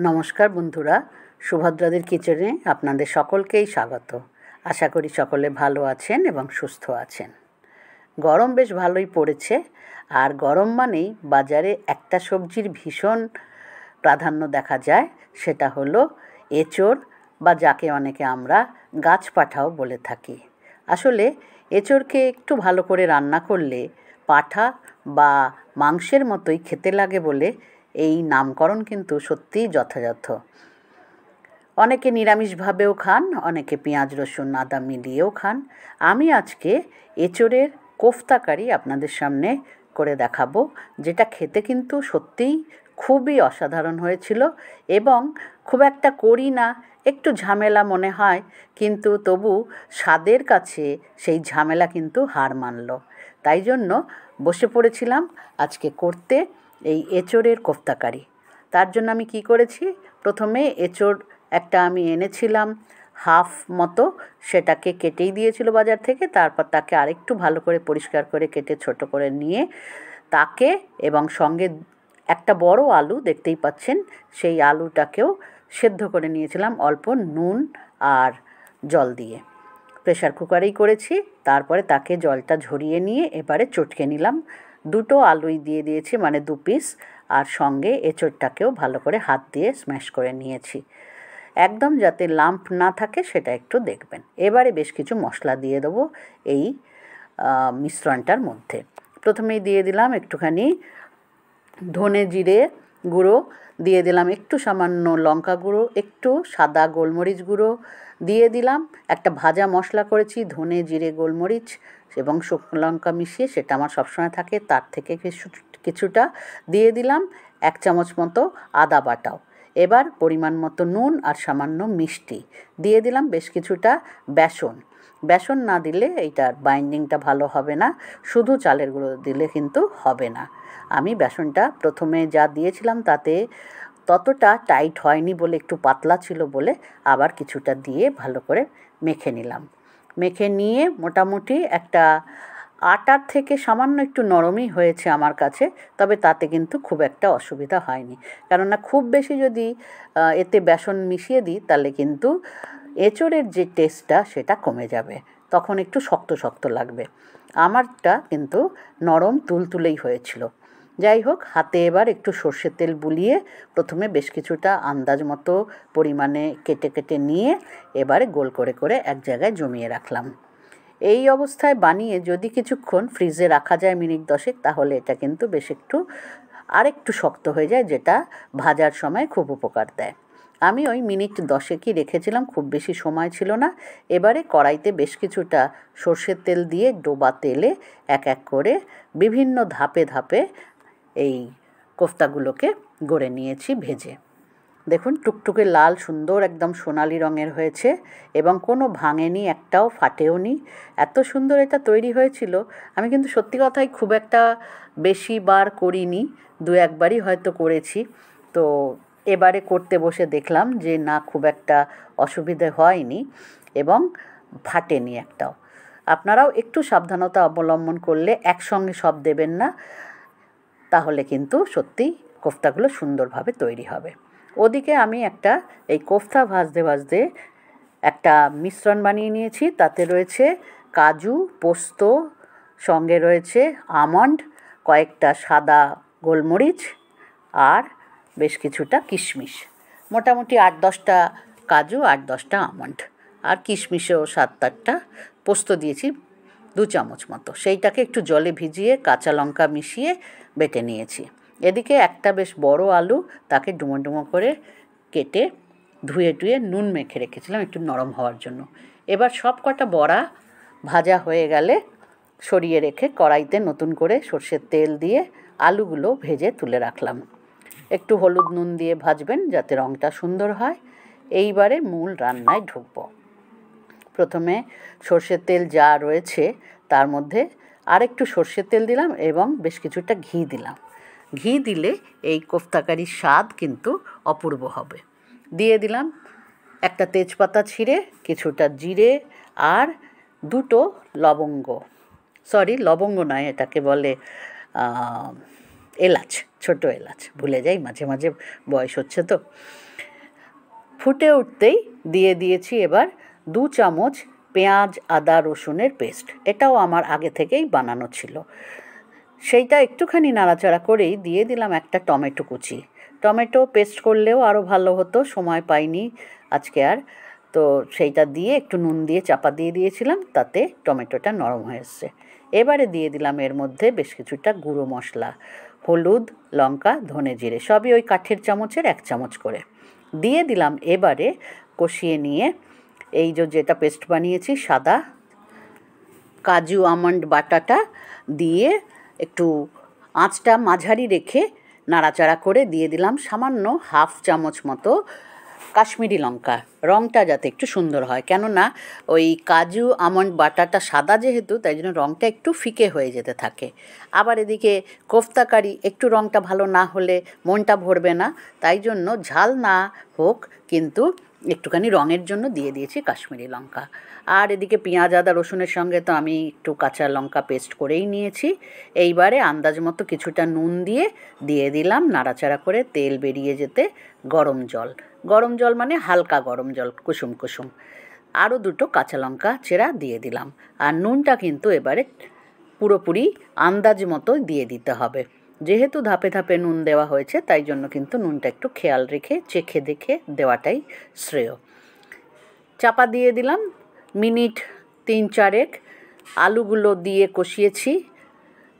নমস্কার বন্ধুরা, সুভদ্রাদের কিচেনে আপনাদের সকলকেই স্বাগত। আশা করি সকলে ভালো আছেন এবং সুস্থ আছেন। গরম বেশ ভালোই পড়েছে, আর গরম মানেই বাজারে একটা সবজির ভীষণ প্রাধান্য দেখা যায়, সেটা হলো এঁচোড়, বা যাকে অনেকে আমরা গাছ পাঁঠাও বলে থাকি। আসলে এঁচোড়কে একটু ভালো করে রান্না করলে পাঁঠা বা মাংসের মতোই খেতে লাগে বলে এই নামকরণ কিন্তু সত্যিই যথাযথ। অনেকে নিরামিষভাবেও খান, অনেকে পেঁয়াজ রসুন আদা মিলিয়েও খান। আমি আজকে এঁচোড়ের কোফতা কারি আপনাদের সামনে করে দেখাবো, যেটা খেতে কিন্তু সত্যিই খুবই অসাধারণ হয়েছিল। এবং খুব একটা করি না, একটু ঝামেলা মনে হয়, কিন্তু তবু স্বাদের কাছে সেই ঝামেলা কিন্তু হার মানল। তাই জন্য বসে পড়েছিলাম আজকে করতে এই এঁচোড়ের কোফতা কারি। তার জন্য আমি কি করেছি, প্রথমে এঁচোড় একটা আমি এনেছিলাম হাফ মতো, সেটাকে কেটেই দিয়েছিল বাজার থেকে। তারপর তাকে আরেকটু ভালো করে পরিষ্কার করে কেটে ছোট করে নিয়ে তাকে, এবং সঙ্গে একটা বড় আলু দেখতেই পাচ্ছেন, সেই আলুটাকেও সেদ্ধ করে নিয়েছিলাম অল্প নুন আর জল দিয়ে। প্রেশার কুকারেই করেছি। তারপরে তাকে জলটা ঝরিয়ে নিয়ে এবারে চটকে নিলাম। দুটো আলুই দিয়ে দিয়েছি, মানে 2 পিস, আর সঙ্গে এঁচোড়টাকেও ভালো করে হাত দিয়ে স্ম্যাশ করে নিয়েছি। একদম যাতে লাম্প না থাকে সেটা একটু দেখবেন। এবারে বেশ কিছু মশলা দিয়ে দেবো এই মিশ্রণটার মধ্যে। প্রথমেই দিয়ে দিলাম একটুখানি ধনে জিরে গুঁড়ো, দিয়ে দিলাম একটু সামান্য লঙ্কা গুঁড়ো, একটু সাদা গোলমরিচ গুঁড়ো দিয়ে দিলাম। একটা ভাজা মশলা করেছি ধনে জিরে গোলমরিচ এবং শুকনো লঙ্কা মিশিয়ে, সেটা আমার সবসময় থাকে, তার থেকে কিছুটা দিয়ে দিলাম। 1 চামচ মতো আদা বাটাও। এবার পরিমাণ মতো নুন আর সামান্য মিষ্টি দিয়ে দিলাম। বেশ কিছুটা বেসন। বেসন না দিলে এইটার বাইন্ডিংটা ভালো হবে না, শুধু চালের গুঁড়ো দিলে কিন্তু হবে না। আমি বেসনটা প্রথমে যা দিয়েছিলাম তাতে ততটা টাইট হয়নি বলে, একটু পাতলা ছিল বলে আবার কিছুটা দিয়ে ভালো করে মেখে নিলাম। মেখে নিয়ে মোটামুটি একটা আটার থেকে সামান্য একটু নরমই হয়েছে আমার কাছে, তবে তাতে কিন্তু খুব একটা অসুবিধা হয়নি। কেননা খুব বেশি যদি এতে বেসন মিশিয়ে দিই তাহলে কিন্তু এঁচোড়ের যে টেস্টটা সেটা কমে যাবে, তখন একটু শক্ত শক্ত লাগবে। আমারটা কিন্তু নরম তুলতুলেই হয়েছিল। যাই হোক, হাতে এবার একটু সর্ষের তেল বুলিয়ে প্রথমে বেশ কিছুটা আন্দাজ মতো পরিমাণে কেটে কেটে নিয়ে এবারে গোল করে করে এক জায়গায় জমিয়ে রাখলাম। এই অবস্থায় বানিয়ে যদি কিছুক্ষণ ফ্রিজে রাখা যায় মিনিট 10, তাহলে এটা কিন্তু বেশ একটু আরেকটু শক্ত হয়ে যায়, যেটা ভাজার সময় খুব উপকার দেয়। আমি ওই মিনিট 10-ই রেখেছিলাম, খুব বেশি সময় ছিল না। এবারে কড়াইতে বেশ কিছুটা সর্ষের তেল দিয়ে ডোবা তেলে এক এক করে বিভিন্ন ধাপে ধাপে এই কোফতাগুলোকে গড়ে নিয়েছি ভেজে। দেখুন টুকটুকে লাল সুন্দর একদম সোনালি রঙের হয়েছে, এবং কোনো ভাঙেনি, একটাও ফাটেও নি। এত সুন্দর এটা তৈরি হয়েছিল। আমি কিন্তু সত্যি কথাই খুব একটা বেশি বার করিনি, 2-1বারই হয়তো করেছি। তো এবারে করতে বসে দেখলাম যে না, খুব একটা অসুবিধে হয়নি এবং ফাটেনি একটাও। আপনারাও একটু সাবধানতা অবলম্বন করলে একসঙ্গে সব দেবেন না, তাহলে কিন্তু সত্যিই কোফতাগুলো সুন্দরভাবে তৈরি হবে। ওদিকে আমি একটা এই কোফতা ভাজতে ভাজতে একটা মিশ্রণ বানিয়ে নিয়েছি। তাতে রয়েছে কাজু, পোস্ত, সঙ্গে রয়েছে আমন্ড, কয়েকটা সাদা গোলমরিচ, আর বেশ কিছুটা কিশমিশ। মোটামুটি 8-10টা কাজু, 8-10টা আমন্ড, আর কিশমিশও 7-8টা, পোস্ত দিয়েছি 2 চামচ মতো। সেইটাকে একটু জলে ভিজিয়ে কাঁচা লঙ্কা মিশিয়ে বেটে নিয়েছি। এদিকে একটা বেশ বড় আলু, তাকে ডুমো ডুমো করে কেটে ধুয়ে টুয়ে নুন মেখে রেখেছিলাম একটু নরম হওয়ার জন্য। এবার সব কটা বড়া ভাজা হয়ে গেলে সরিয়ে রেখে কড়াইতে নতুন করে সর্ষের তেল দিয়ে আলুগুলো ভেজে তুলে রাখলাম। একটু হলুদ নুন দিয়ে ভাজবেন যাতে রঙটা সুন্দর হয়। এইবারে মূল রান্নায় ঢুকবো। প্রথমে সর্ষের তেল যা রয়েছে তার মধ্যে আরেকটু সর্ষের তেল দিলাম এবং বেশ কিছুটা ঘি দিলাম। ঘি দিলে এই কোফতাকারির স্বাদ কিন্তু অপূর্ব হবে। দিয়ে দিলাম একটা তেজপাতা ছিঁড়ে, কিছুটা জিরে, আর 2টো লবঙ্গ, লবঙ্গ নয়, এটাকে বলে এলাচ, ছোট এলাচ, ভুলে যাই মাঝে মাঝে, বয়স হচ্ছে তো। ফুটে উঠতেই দিয়ে দিয়েছি এবার 2 চামচ পেঁয়াজ আদা রসুনের পেস্ট। এটাও আমার আগে থেকেই বানানো ছিল। সেইটা একটুখানি নাড়াচাড়া করেই দিয়ে দিলাম একটা টমেটো কুচি। টমেটো পেস্ট করলেও আরও ভালো হতো, সময় পাইনি আজকে আর, তো সেইটা দিয়ে একটু নুন দিয়ে চাপা দিয়ে দিয়েছিলাম, তাতে টমেটোটা নরম হয়ে এসছে। এবারে দিয়ে দিলাম এর মধ্যে বেশ কিছুটা গুঁড়ো মশলা, হলুদ, লঙ্কা, ধনে জিরে, সবই ওই কাঠের চামচের 1 চামচ করে দিয়ে দিলাম। এবারে কষিয়ে নিয়ে এই যেটা পেস্ট বানিয়েছি সাদা কাজু আমন্ড বাটাটা দিয়ে একটু আঁচটা মাঝারি রেখে নাড়াচাড়া করে দিয়ে দিলাম সামান্য 1/2 চামচ মতো কাশ্মীরি লঙ্কা, রঙটা যাতে একটু সুন্দর হয়, কেননা ওই কাজু আমন্ড বাটাটা সাদা যেহেতু, তাই জন্য রঙটা একটু ফিকে হয়ে যেতে থাকে। আবার এদিকে কোফতা কারি একটু রঙটা ভালো না হলে মনটা ভরবে না, তাই জন্য ঝাল না হোক কিন্তু একটুখানি রঙের জন্য দিয়ে দিয়েছি কাশ্মীরি লঙ্কা। আর এদিকে পেঁয়াজ আদা রসুনের সঙ্গে তো আমি একটু কাঁচা লঙ্কা পেস্ট করেই নিয়েছি। এইবারে আন্দাজ মতো কিছুটা নুন দিয়ে দিলাম নাড়াচাড়া করে তেল বেরিয়ে যেতে গরম জল। গরম জল মানে হালকা গরম জল, কুসুম কুসুম। আরও 2টো কাঁচা লঙ্কা চেরা দিয়ে দিলাম। আর নুনটা কিন্তু এবারে পুরোপুরি আন্দাজ মতো দিয়ে দিতে হবে। যেহেতু ধাপে ধাপে নুন দেওয়া হয়েছে, তাই জন্য কিন্তু নুনটা একটু খেয়াল রেখে চেখে দেখে দেওয়াটাই শ্রেয়। চাপা দিয়ে দিলাম, মিনিট 3-4 আলুগুলো দিয়ে কষিয়েছি।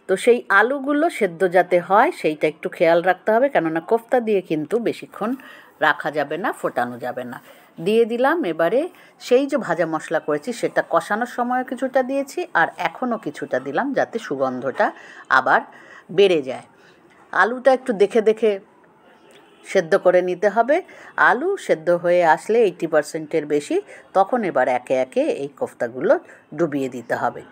তো সেই আলুগুলো সেদ্ধ যাতে হয় সেইটা একটু খেয়াল রাখতে হবে, কেননা কোফতা দিয়ে কিন্তু বেশিক্ষণ রাখা যাবে না, ফোটানো যাবে না। দিয়ে দিলাম এবারে সেই যে ভাজা মশলা করেছি সেটা কষানোর সময় কিছুটা দিয়েছি, আর এখনও কিছুটা দিলাম যাতে সুগন্ধটা আবার বেড়ে যায়। আলুটা একটু দেখে দেখে সেদ্ধ করে নিতে হবে। আলু সেদ্ধ হয়ে আসলে 80%-এর বেশি, তখন এবার একে একে এই কোফতাগুলো ডুবিয়ে দিতে হবে।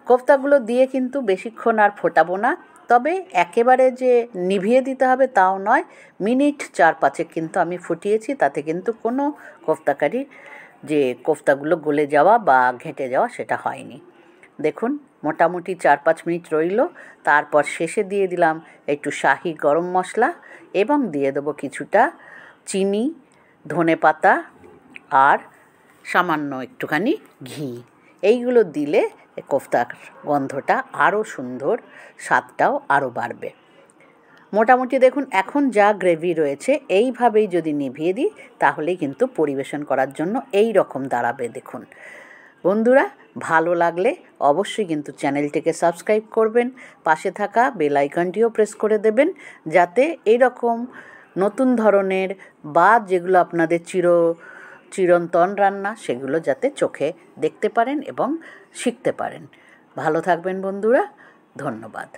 কোফতাগুলো দিয়ে কিন্তু বেশিক্ষণ আর ফোটাবো না, তবে একেবারে যে নিভিয়ে দিতে হবে তাও নয়, মিনিট 4-5 কিন্তু আমি ফুটিয়েছি, তাতে কিন্তু কোনো কোফতা কারি যে কোফতাগুলো গলে যাওয়া বা ঘেঁটে যাওয়া সেটা হয়নি। দেখুন মোটামুটি 4-5 মিনিট রইল, তারপর শেষে দিয়ে দিলাম একটু শাহি গরম মশলা এবং দিয়ে দেবো কিছুটা চিনি, ধনেপাতা আর সামান্য একটুখানি ঘি। এইগুলো দিলে কোফতার গন্ধটা আরও সুন্দর, স্বাদটাও আরও বাড়বে। মোটামুটি দেখুন এখন যা গ্রেভি রয়েছে এইভাবেই যদি নিভিয়ে দিই তাহলেই কিন্তু পরিবেশন করার জন্য এই রকম দাঁড়াবে। দেখুন বন্ধুরা, ভালো লাগলে অবশ্যই কিন্তু চ্যানেলটিকে সাবস্ক্রাইব করবেন, পাশে থাকা বেল আইকনটিও প্রেস করে দেবেন, যাতে এইরকম নতুন ধরনের বা যেগুলো আপনাদের চিরন্তন রান্না সেগুলো যাতে চোখে দেখতে পারেন এবং শিখতে পারেন। ভালো থাকবেন বন্ধুরা, ধন্যবাদ।